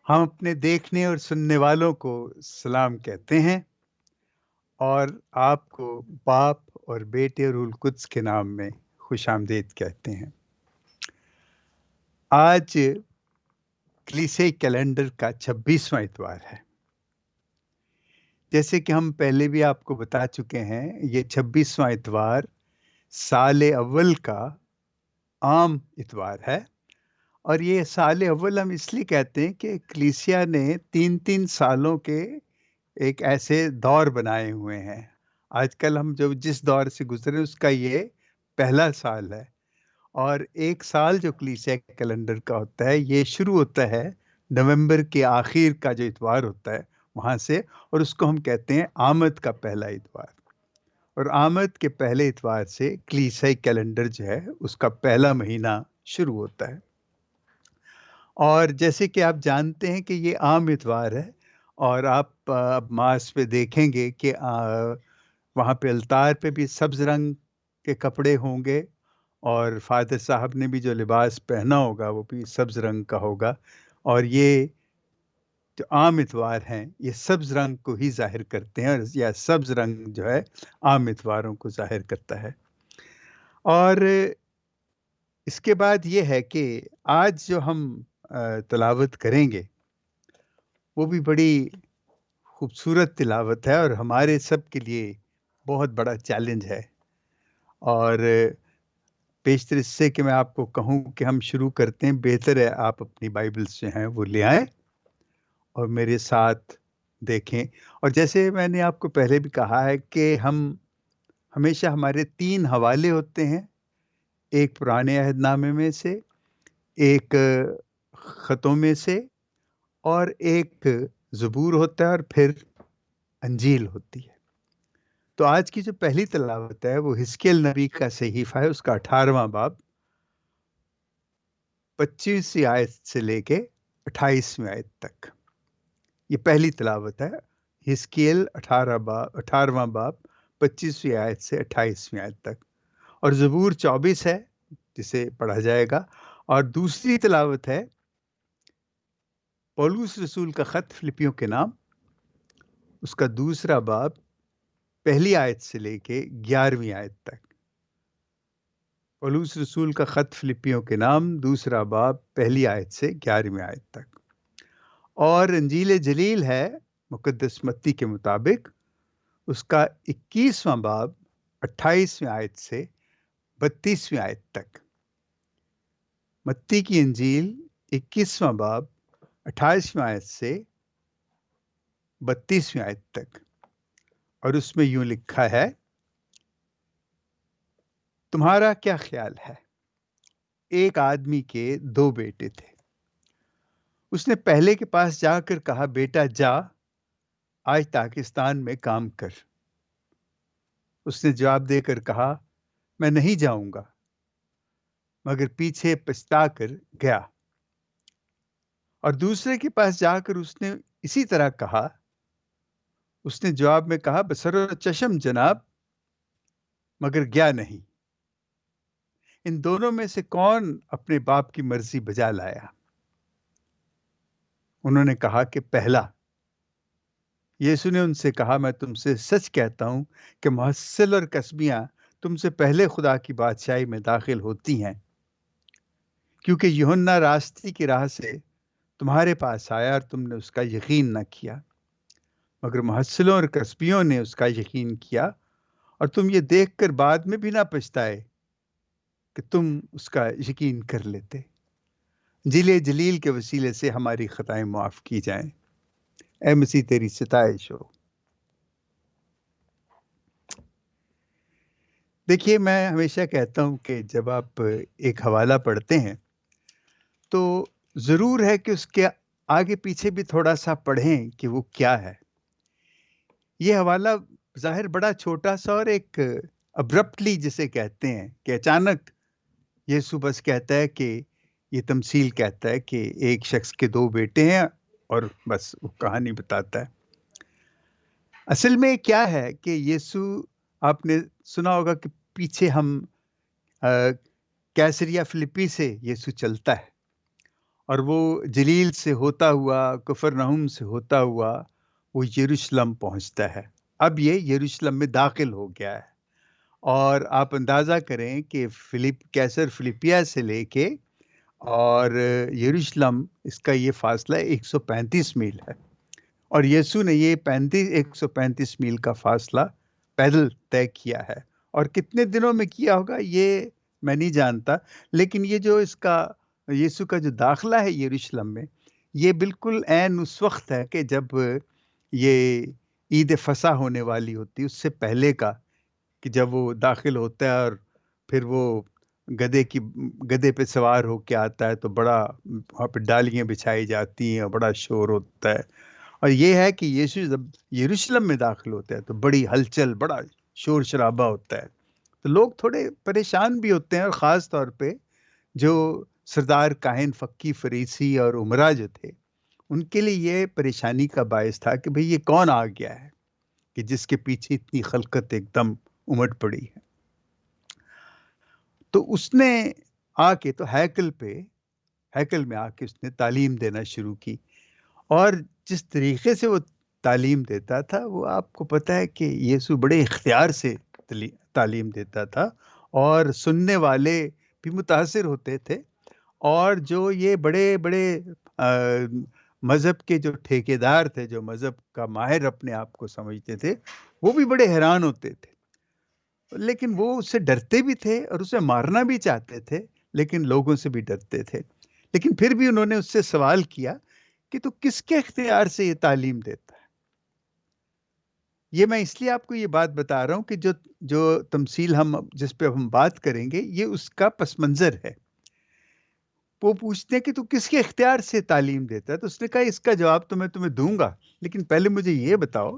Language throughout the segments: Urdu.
ہم اپنے دیکھنے اور سننے والوں کو سلام کہتے ہیں اور آپ کو باپ اور بیٹے روح القدس کے نام میں خوش آمدید کہتے ہیں۔ آج کلیسیائی کیلنڈر کا 26واں اتوار ہے۔ جیسے کہ ہم پہلے بھی آپ کو بتا چکے ہیں، یہ 26واں اتوار سال اول کا عام اتوار ہے، اور یہ سال اول ہم اس لیے کہتے ہیں کہ کلیسیا نے 3 سالوں کے ایک ایسے دور بنائے ہوئے ہیں۔ آج کل ہم جس دور سے گزرے اس کا یہ پہلا سال ہے، اور ایک سال جو کلیسیا کیلنڈر کا ہوتا ہے یہ شروع ہوتا ہے نومبر کے آخر کا جو اتوار ہوتا ہے وہاں سے، اور اس کو ہم کہتے ہیں آمد کا پہلا اتوار۔ اور آمد کے پہلے اتوار سے کلیسیائی کیلنڈر جو ہے اس کا پہلا مہینہ شروع ہوتا ہے۔ اور جیسے کہ آپ جانتے ہیں کہ یہ عام اتوار ہے، اور آپ اب ماس پہ دیکھیں گے کہ وہاں پہ التار پہ بھی سبز رنگ کے کپڑے ہوں گے، اور فادر صاحب نے بھی جو لباس پہنا ہوگا وہ بھی سبز رنگ کا ہوگا، اور یہ جو عام اتوار ہیں یہ سبز رنگ کو ہی ظاہر کرتے ہیں، اور یا سبز رنگ جو ہے عام اتواروں کو ظاہر کرتا ہے۔ اور اس کے بعد یہ ہے کہ آج جو ہم تلاوت کریں گے وہ بھی بڑی خوبصورت تلاوت ہے، اور ہمارے سب کے لیے بہت بڑا چیلنج ہے۔ اور بیشتر اس سے کہ میں آپ کو کہوں کہ ہم شروع کرتے ہیں، بہتر ہے آپ اپنی بائبلز جو ہیں وہ لے آئیں اور میرے ساتھ دیکھیں۔ اور جیسے میں نے آپ کو پہلے بھی کہا ہے کہ ہم ہمیشہ ہمارے 3 حوالے ہوتے ہیں، ایک پرانے عہد نامے میں سے، ایک خطوں میں سے، اور ایک زبور ہوتا ہے، اور پھر انجیل ہوتی ہے۔ تو آج کی جو پہلی تلاوت ہے وہ حزقیل نبی کا صحیفہ ہے، اس کا 18واں باب 25ویں آیت سے لے کے 28ویں آیت تک یہ پہلی تلاوت ہے۔ حزقیل 18واں باب 25ویں آیت سے 28ویں آیت تک، اور زبور 24 ہے جسے پڑھا جائے گا۔ اور دوسری تلاوت ہے پولس رسول کا خط فلپیوں کے نام، اس کا دوسرا باب پہلی آیت سے لے کے 11ویں آیت تک۔ پولس رسول کا خط فلپیوں کے نام، دوسرا باب پہلی آیت سے 11ویں آیت تک۔ اور انجیل جلیل ہے مقدس متی کے مطابق، اس کا 21واں باب 28ویں آیت سے 32ویں آیت تک۔ متی کی انجیل 21واں باب 28ویں آیت سے 32ویں آیت تک، اور اس میں یوں لکھا ہے: تمہارا کیا خیال ہے؟ ایک آدمی کے 2 بیٹے تھے۔ اس نے پہلے کے پاس جا کر کہا، بیٹا جا، آج پاکستان میں کام کر۔ اس نے جواب دے کر کہا، میں نہیں جاؤں گا، مگر پیچھے پچھتا کر گیا۔ اور دوسرے کے پاس جا کر اس نے اسی طرح کہا۔ اس نے جواب میں کہا، بصر و چشم جناب، مگر گیا نہیں۔ ان دونوں میں سے کون اپنے باپ کی مرضی بجا لایا؟ انہوں نے کہا کہ پہلا۔ یسوع نے ان سے کہا، میں تم سے سچ کہتا ہوں کہ محصل اور کسبیاں تم سے پہلے خدا کی بادشاہی میں داخل ہوتی ہیں، کیونکہ یوحنا راستی کی راہ سے تمہارے پاس آیا اور تم نے اس کا یقین نہ کیا، مگر محصلوں اور کسبیوں نے اس کا یقین کیا، اور تم یہ دیکھ کر بعد میں بھی نہ پچھتائے کہ تم اس کا یقین کر لیتے۔ انجیل جلیل کے وسیلے سے ہماری خطائیں معاف کی جائیں۔ اے مسیح تیری ستائش ہو۔ دیکھیے، میں ہمیشہ کہتا ہوں کہ جب آپ ایک حوالہ پڑھتے ہیں تو ضرور ہے کہ اس کے آگے پیچھے بھی تھوڑا سا پڑھیں کہ وہ کیا ہے۔ یہ حوالہ ظاہر بڑا چھوٹا سا، اور ایک ابرپٹلی جسے کہتے ہیں کہ اچانک یسوع بس کہتا ہے کہ یہ تمثیل کہتا ہے کہ ایک شخص کے 2 بیٹے ہیں، اور بس وہ کہانی بتاتا ہے۔ اصل میں کیا ہے کہ یسوع، آپ نے سنا ہوگا کہ پیچھے ہم کیسریا فلپی سے یسوع چلتا ہے، اور وہ جلیل سے ہوتا ہوا، کفرنہم سے ہوتا ہوا وہ یروشلم پہنچتا ہے۔ اب یہ یروشلم میں داخل ہو گیا ہے، اور آپ اندازہ کریں کہ کیسر فلپیا سے لے کے اور یروشلم، اس کا یہ فاصلہ 135 میل ہے، اور یسوع نے یہ 135 میل کا فاصلہ پیدل طے کیا ہے۔ اور کتنے دنوں میں کیا ہوگا یہ میں نہیں جانتا، لیکن یہ جو اس کا یسوع کا جو داخلہ ہے یروشلم میں، یہ بالکل عین اس وقت ہے کہ جب یہ عید فصح ہونے والی ہوتی، اس سے پہلے کا، کہ جب وہ داخل ہوتا ہے اور پھر وہ گدھے پہ سوار ہو کے آتا ہے، تو بڑا وہاں پہ ڈالیاں بچھائی جاتی ہیں اور بڑا شور ہوتا ہے۔ اور یہ ہے کہ یسوع جب یروشلم میں داخل ہوتا ہے تو بڑی ہلچل، بڑا شور شرابہ ہوتا ہے، تو لوگ تھوڑے پریشان بھی ہوتے ہیں، اور خاص طور پہ جو سردار کاہن، فقی، فریسی اور عمرا جو تھے، ان کے لیے یہ پریشانی کا باعث تھا کہ بھئی یہ کون آ گیا ہے کہ جس کے پیچھے اتنی خلقت ایک دم امٹ پڑی ہے۔ تو اس نے آ کے تو ہیکل میں آ کے اس نے تعلیم دینا شروع کی، اور جس طریقے سے وہ تعلیم دیتا تھا، وہ آپ کو پتہ ہے کہ یسوع بڑے اختیار سے تعلیم دیتا تھا، اور سننے والے بھی متاثر ہوتے تھے، اور جو یہ بڑے بڑے مذہب کے جو ٹھیکیدار تھے، جو مذہب کا ماہر اپنے آپ کو سمجھتے تھے، وہ بھی بڑے حیران ہوتے تھے، لیکن وہ اس سے ڈرتے بھی تھے اور اسے مارنا بھی چاہتے تھے، لیکن لوگوں سے بھی ڈرتے تھے۔ لیکن پھر بھی انہوں نے اس سے سوال کیا کہ تو کس کے اختیار سے یہ تعلیم دیتا ہے؟ یہ میں اس لیے آپ کو یہ بات بتا رہا ہوں کہ جو تمثیل جس پہ ہم بات کریں گے، یہ اس کا پس منظر ہے۔ وہ پوچھتے ہیں کہ تو کس کے اختیار سے تعلیم دیتا ہے؟ تو اس نے کہا اس کا جواب تو میں تمہیں دوں گا، لیکن پہلے مجھے یہ بتاؤ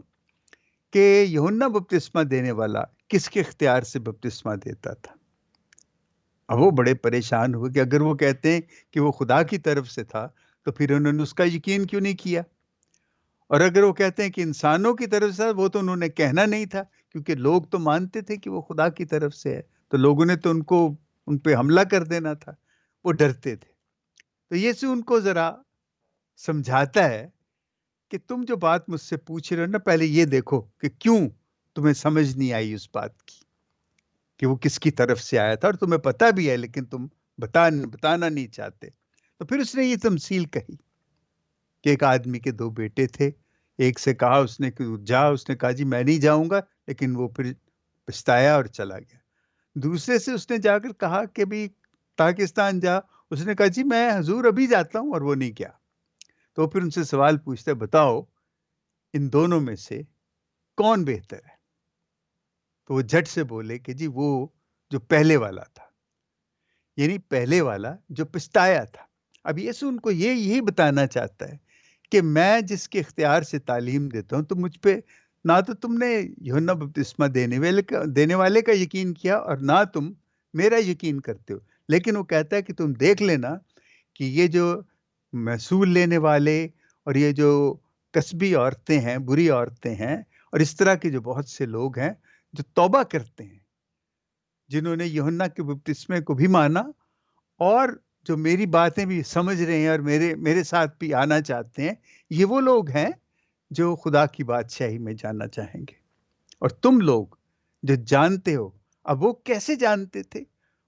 کہ یوحنا بپتسمہ دینے والا کس کے اختیار سے بپتسمہ دیتا تھا؟ اب وہ بڑے پریشان ہوئے کہ اگر وہ کہتے ہیں کہ وہ خدا کی طرف سے تھا، تو پھر انہوں نے اس کا یقین کیوں نہیں کیا؟ اور اگر وہ کہتے ہیں کہ انسانوں کی طرف سے، وہ تو انہوں نے کہنا نہیں تھا، کیونکہ لوگ تو مانتے تھے کہ وہ خدا کی طرف سے ہے، تو لوگوں نے تو ان پہ حملہ کر دینا تھا، وہ ڈرتے تھے۔ تو یسوع ان کو ذرا سمجھاتا ہے کہ تم جو بات مجھ سے پوچھ رہے ہو نا، پہلے یہ دیکھو کہ کیوں تمہیں سمجھ نہیں آئی اس بات کی کہ وہ کس کی طرف سے آیا تھا، اور تمہیں پتہ بھی ہے لیکن تم بتانا نہیں چاہتے۔ تو پھر اس نے یہ تمثیل کہی کہ ایک آدمی کے دو بیٹے تھے، ایک سے کہا اس نے کہ جا، اس نے کہا جی میں نہیں جاؤں گا، لیکن وہ پھر پچھتایا اور چلا گیا۔ دوسرے سے اس نے جا کر کہا کہ بھی پاکستان جا، اس نے کہا جی میں حضور ابھی جاتا ہوں، اور وہ نہیں گیا۔ تو پھر ان سے سوال پوچھتے، بتاؤ ان دونوں میں سے کون بہتر ہے؟ تو وہ جھٹ سے بولے کہ جی وہ جو پہلے والا تھا، یعنی پہلے والا جو پچھتایا تھا۔ اب یسوع ان کو یہی بتانا چاہتا ہے کہ میں جس کے اختیار سے تعلیم دیتا ہوں، تو مجھ پہ نہ تو تم نے یوحنا بپتسمہ دینے والے کا یقین کیا، اور نہ تم میرا یقین کرتے ہو، لیکن وہ کہتا ہے کہ تم دیکھ لینا کہ یہ جو محصول لینے والے اور یہ جو کسبی عورتیں ہیں، بری عورتیں ہیں، اور اس طرح کے جو بہت سے لوگ ہیں جو توبہ کرتے ہیں، جنہوں نے یوحنا کے بپتسمے کو بھی مانا، اور جو میری باتیں بھی سمجھ رہے ہیں اور میرے ساتھ بھی آنا چاہتے ہیں، یہ وہ لوگ ہیں جو خدا کی بادشاہی میں جانا چاہیں گے۔ اور تم لوگ جو جانتے ہو، اب وہ کیسے جانتے تھے؟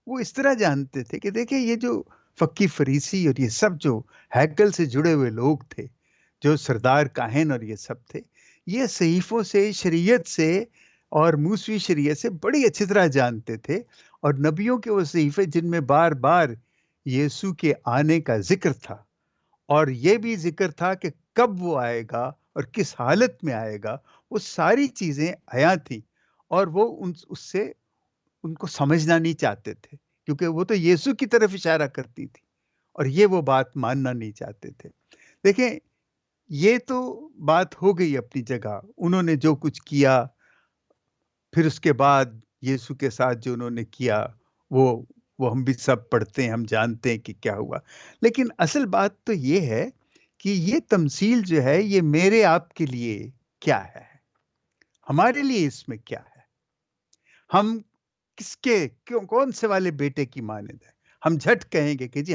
وہ اس طرح جانتے تھے کہ دیکھیں یہ جو فقی، فریسی اور یہ سب جو ہیکل سے جڑے ہوئے لوگ تھے، جو سردار کاہن اور یہ سب تھے، یہ صحیفوں سے، شریعت سے اور موسوی شریعت سے بڑی اچھی طرح جانتے تھے، اور نبیوں کے وہ صحیفے جن میں بار بار یسوع کے آنے کا ذکر تھا، اور یہ بھی ذکر تھا کہ کب وہ آئے گا اور کس حالت میں آئے گا، وہ ساری چیزیں عیاں تھیں، اور وہ اس سے ان کو سمجھنا نہیں چاہتے تھے، کیونکہ وہ تو یسوع کی طرف اشارہ کرتی تھی، اور یہ وہ بات ماننا نہیں چاہتے تھے۔ دیکھیں، یہ تو بات ہو گئی اپنی جگہ، انہوں نے جو کچھ کیا، پھر اس کے بعد یسوع کے ساتھ جو انہوں نے کیا، وہ وہ ہم بھی سب پڑھتے ہیں، ہم جانتے ہیں کہ کیا ہوا۔ لیکن اصل بات تو یہ ہے کہ یہ تمثیل جو ہے، یہ میرے آپ کے لیے کیا ہے، ہمارے لیے اس میں کیا ہے؟ ہم کس کے کون سے والے بیٹے کی مانند ہے؟ ہم جھٹ کہیں گے کہ جی